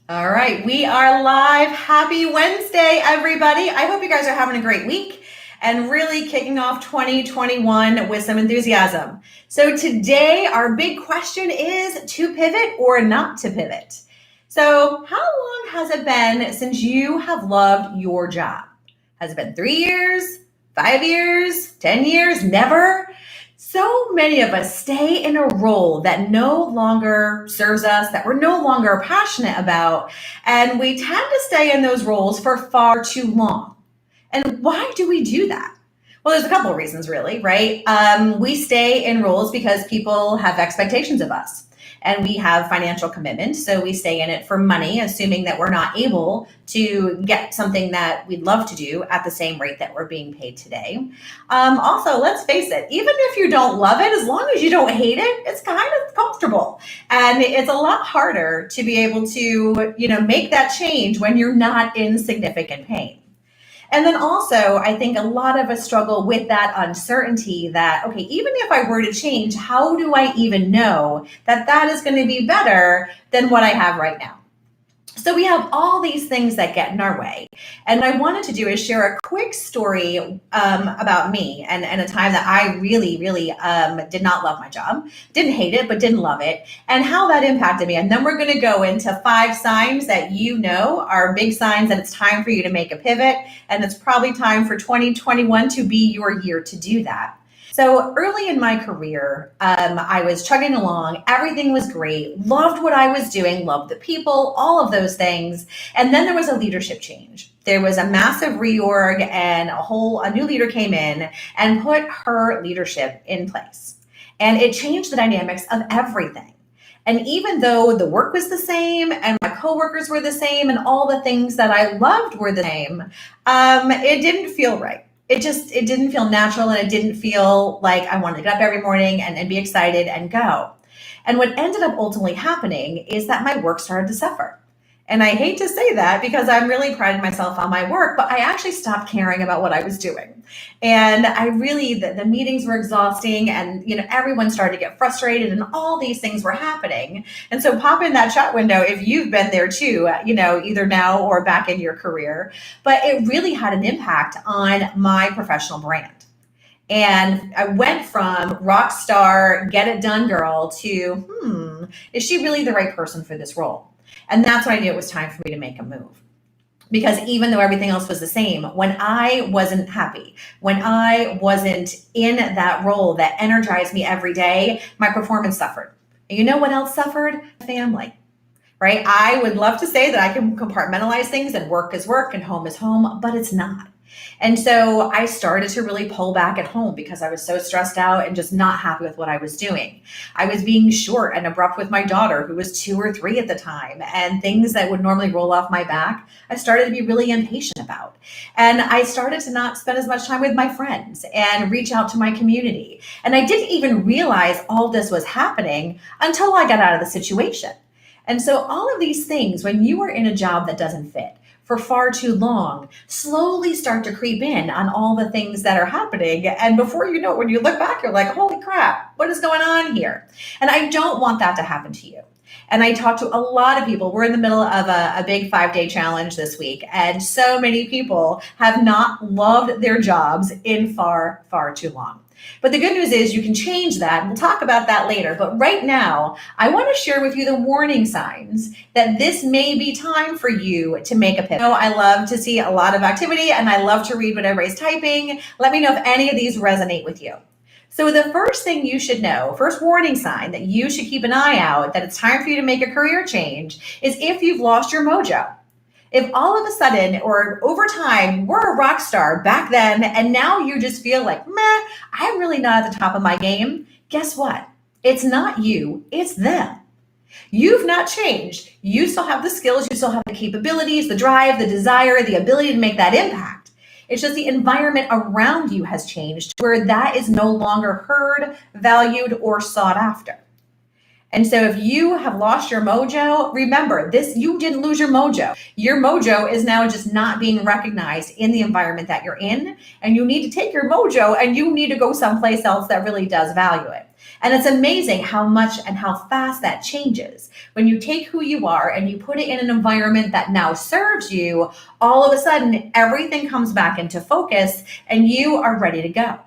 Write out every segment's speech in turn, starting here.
All right, we are live. Happy Wednesday, everybody. I hope you guys are having a great week and really kicking off 2021 with some enthusiasm. So today, our big question is to pivot or not to pivot. So how long has it been since you have loved your job? Has it been 3 years, 5 years, 10 years, never? So many of us stay in a role that no longer serves us, that we're no longer passionate about, and we tend to stay in those roles for far too long. And why do we do that? Well, there's a couple of reasons, really, right? We stay in roles because people have expectations of us and we have financial commitment. So we stay in it for money, assuming that we're not able to get something that we'd love to do at the same rate that we're being paid today. Also, let's face it, even if you don't love it, as long as you don't hate it, it's kind of comfortable. And it's a lot harder to be able to, make that change when you're not in significant pain. And then also, I think a lot of us struggle with that uncertainty that, okay, even if I were to change, how do I even know that that is going to be better than what I have right now? So we have all these things that get in our way. And what I wanted to do is share a quick story about me and a time that I really, really did not love my job, didn't hate it, but didn't love it, and how that impacted me. And then we're going to go into 5 signs that are big signs that it's time for you to make a pivot. And it's probably time for 2021 to be your year to do that. So early in my career, I was chugging along. Everything was great. Loved what I was doing. Loved the people, all of those things. And then there was a leadership change. There was a massive reorg and a new leader came in and put her leadership in place. And it changed the dynamics of everything. And even though the work was the same and my coworkers were the same and all the things that I loved were the same, it didn't feel right. It didn't feel natural, and it didn't feel like I wanted to get up every morning and be excited and go. And what ended up ultimately happening is that my work started to suffer. And I hate to say that because I'm really priding myself on my work, but I actually stopped caring about what I was doing. And the meetings were exhausting, and everyone started to get frustrated and all these things were happening. And so pop in that chat window if you've been there too, either now or back in your career. But it really had an impact on my professional brand. And I went from rock star, get it done girl to, is she really the right person for this role? And that's when I knew it was time for me to make a move. Because even though everything else was the same, when I wasn't happy, when I wasn't in that role that energized me every day, my performance suffered. And you know what else suffered? Family, right? I would love to say that I can compartmentalize things and work is work and home is home, but it's not. And so I started to really pull back at home because I was so stressed out and just not happy with what I was doing. I was being short and abrupt with my daughter, who was 2 or 3 at the time, and things that would normally roll off my back, I started to be really impatient about. And I started to not spend as much time with my friends and reach out to my community. And I didn't even realize all this was happening until I got out of the situation. And so all of these things, when you are in a job that doesn't fit for far too long, slowly start to creep in on all the things that are happening. And before you know it, when you look back, you're like, holy crap, what is going on here? And I don't want that to happen to you. And I talked to a lot of people. We're in the middle of a big 5-day challenge this week. And so many people have not loved their jobs in far, far too long. But the good news is you can change that. We'll talk about that later. But right now, I want to share with you the warning signs that this may be time for you to make a pivot. I love to see a lot of activity and I love to read what everybody's typing. Let me know if any of these resonate with you. So the first thing you should know, first warning sign that you should keep an eye out that it's time for you to make a career change is if you've lost your mojo. If all of a sudden or over time, we're a rock star back then, and now you just feel like, I'm really not at the top of my game, guess what? It's not you, it's them. You've not changed. You still have the skills, you still have the capabilities, the drive, the desire, the ability to make that impact. It's just the environment around you has changed where that is no longer heard, valued, or sought after. And so if you have lost your mojo, remember this, you didn't lose your mojo. Your mojo is now just not being recognized in the environment that you're in. And you need to take your mojo and you need to go someplace else that really does value it. And it's amazing how much and how fast that changes. When you take who you are and you put it in an environment that now serves you, all of a sudden everything comes back into focus and you are ready to go.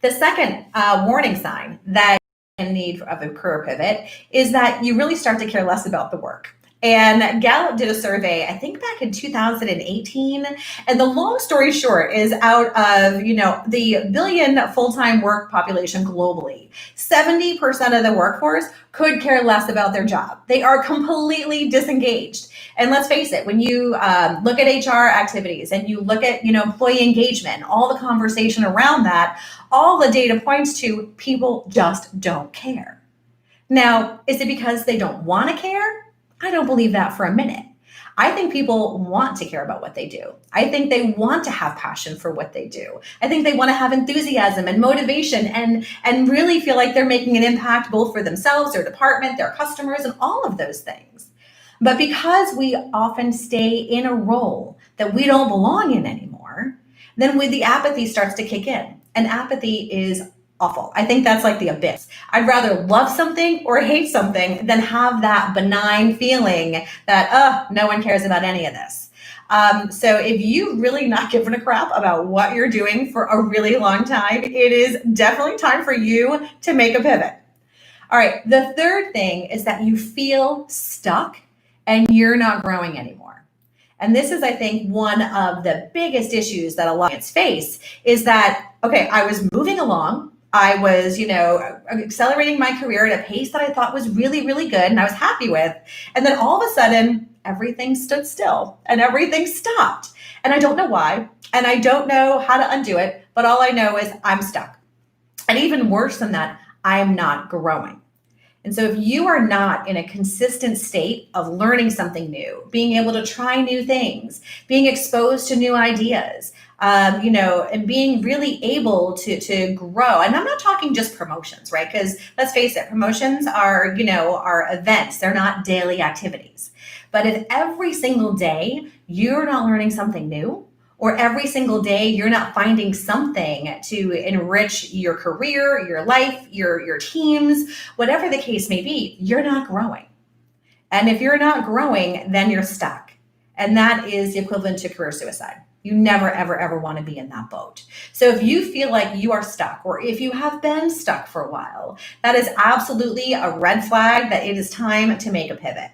The second warning sign that in need of a career pivot is that you really start to care less about the work. And Gallup did a survey, I think back in 2018. And the long story short is out of, the billion full-time work population globally, 70% of the workforce could care less about their job. They are completely disengaged. And let's face it, when you look at HR activities and you look at, employee engagement, all the conversation around that, all the data points to people just don't care. Now, is it because they don't want to care? I don't believe that for a minute. I think people want to care about what they do. I think they want to have passion for what they do. I think they want to have enthusiasm and motivation and really feel like they're making an impact both for themselves, their department, their customers, and all of those things. But because we often stay in a role that we don't belong in anymore, then the apathy starts to kick in. And apathy is awful. I think that's like the abyss. I'd rather love something or hate something than have that benign feeling that, no one cares about any of this. So if you've really not given a crap about what you're doing for a really long time, it is definitely time for you to make a pivot. All right. The third thing is that you feel stuck and you're not growing anymore. And this is, I think, one of the biggest issues that a lot of clients face is that, okay, I was moving along. I was, accelerating my career at a pace that I thought was really, really good and I was happy with. And then all of a sudden, everything stood still and everything stopped. And I don't know why. And I don't know how to undo it. But all I know is I'm stuck. And even worse than that, I'm not growing. And so if you are not in a consistent state of learning something new, being able to try new things, being exposed to new ideas, and being really able to grow. And I'm not talking just promotions, right? Because let's face it, promotions are events. They're not daily activities. But if every single day you're not learning something new, or every single day you're not finding something to enrich your career, your life, your teams, whatever the case may be, you're not growing. And if you're not growing, then you're stuck. And that is the equivalent to career suicide. You never, ever, ever want to be in that boat. So if you feel like you are stuck, or if you have been stuck for a while, that is absolutely a red flag that it is time to make a pivot.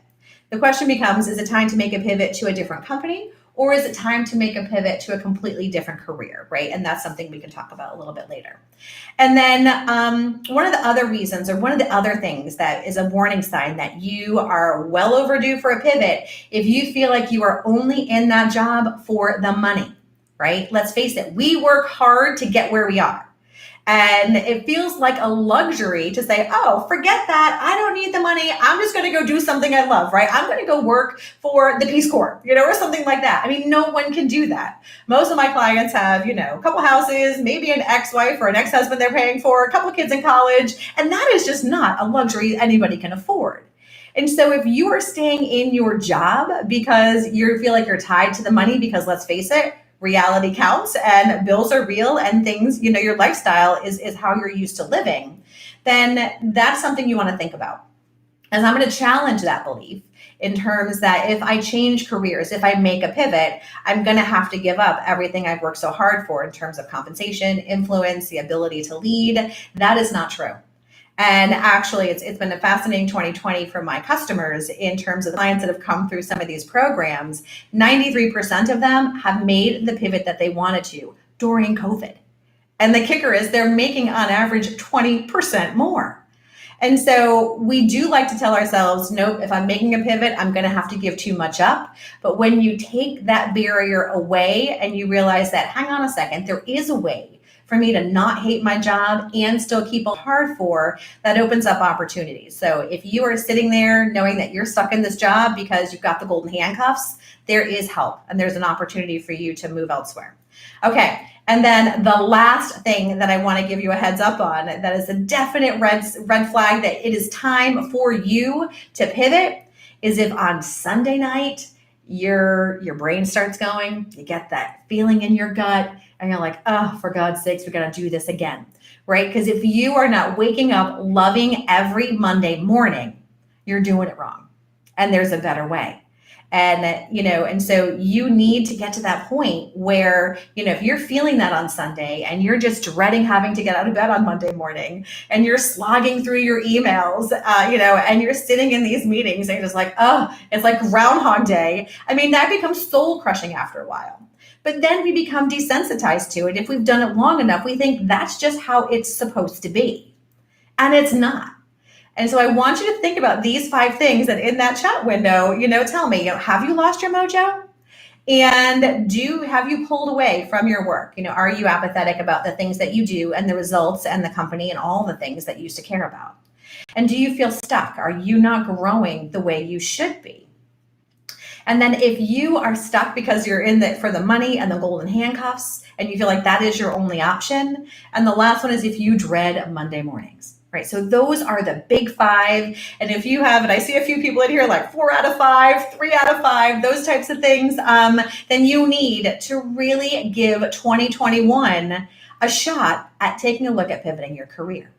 The question becomes, is it time to make a pivot to a different company? Or is it time to make a pivot to a completely different career, right? And that's something we can talk about a little bit later. And then one of the other reasons, or one of the other things that is a warning sign that you are well overdue for a pivot, if you feel like you are only in that job for the money, right? Let's face it, we work hard to get where we are. And it feels like a luxury to say, oh, forget that. I don't need the money. I'm just going to go do something I love, right? I'm going to go work for the Peace Corps, or something like that. I mean, no one can do that. Most of my clients have, a couple houses, maybe an ex-wife or an ex-husband they're paying for, a couple of kids in college. And that is just not a luxury anybody can afford. And so if you are staying in your job because you feel like you're tied to the money, because let's face it, reality counts and bills are real and things, your lifestyle is how you're used to living, then that's something you want to think about. And I'm going to challenge that belief in terms that if I change careers, if I make a pivot, I'm going to have to give up everything I've worked so hard for in terms of compensation, influence, the ability to lead. That is not true. And actually, it's been a fascinating 2020 for my customers in terms of the clients that have come through some of these programs. 93% of them have made the pivot that they wanted to during COVID. And the kicker is they're making on average 20% more. And so we do like to tell ourselves, nope, if I'm making a pivot, I'm going to have to give too much up. But when you take that barrier away and you realize that, hang on a second, there is a way for me to not hate my job and still keep hard for, that opens up opportunities. So if you are sitting there knowing that you're stuck in this job because you've got the golden handcuffs, there is help and there's an opportunity for you to move elsewhere. Okay. And then the last thing that I want to give you a heads up on that is a definite red flag that it is time for you to pivot is if on Sunday night your brain starts going, you get that feeling in your gut and you're like, oh, for God's sakes, we got to do this again, right? Because if you are not waking up loving every Monday morning, you're doing it wrong. And there's a better way. And so you need to get to that point where, if you're feeling that on Sunday and you're just dreading having to get out of bed on Monday morning and you're slogging through your emails, and you're sitting in these meetings and you're just like, oh, it's like Groundhog Day. I mean, that becomes soul crushing after a while. But then we become desensitized to it. If we've done it long enough, we think that's just how it's supposed to be. And it's not. And so I want you to think about these 5 things that in that chat window, tell me, have you lost your mojo? And have you pulled away from your work? Are you apathetic about the things that you do and the results and the company and all the things that you used to care about? And do you feel stuck? Are you not growing the way you should be? And then if you are stuck because you're in it for the money and the golden handcuffs and you feel like that is your only option. And the last one is if you dread Monday mornings. Right. So those are the big 5. And if you have, and I see a few people in here like 4 out of 5, 3 out of 5, those types of things, then you need to really give 2021 a shot at taking a look at pivoting your career.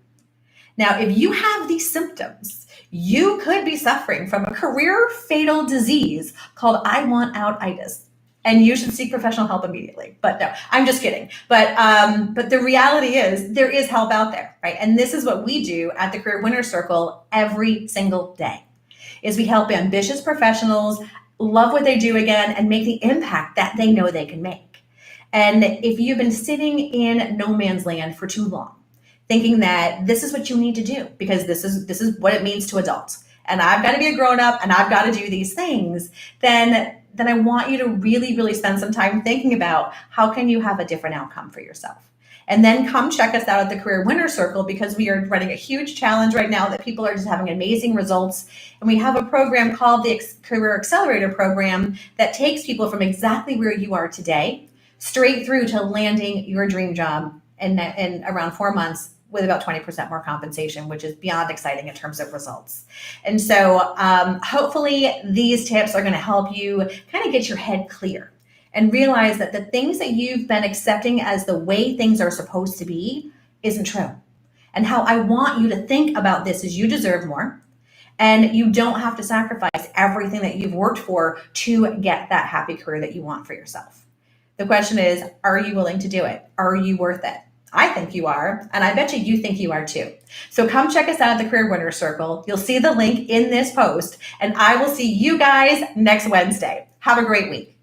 Now, if you have these symptoms, you could be suffering from a career fatal disease called I want out-itis. And you should seek professional help immediately. But no, I'm just kidding. But the reality is there is help out there, right? And this is what we do at the Career Winner Circle every single day, is we help ambitious professionals love what they do again and make the impact that they know they can make. And if you've been sitting in no man's land for too long, thinking that this is what you need to do because this is what it means to adults, and I've got to be a grown up and I've got to do these things, then I want you to really, really spend some time thinking about how can you have a different outcome for yourself. And then come check us out at the Career Winner Circle because we are running a huge challenge right now that people are just having amazing results. And we have a program called the Career Accelerator Program that takes people from exactly where you are today straight through to landing your dream job in around 4 months with about 20% more compensation, which is beyond exciting in terms of results. And so hopefully these tips are going to help you kind of get your head clear and realize that the things that you've been accepting as the way things are supposed to be isn't true. And how I want you to think about this is you deserve more and you don't have to sacrifice everything that you've worked for to get that happy career that you want for yourself. The question is, are you willing to do it? Are you worth it? I think you are, and I bet you think you are too. So come check us out at the Career Winner Circle. You'll see the link in this post, and I will see you guys next Wednesday. Have a great week.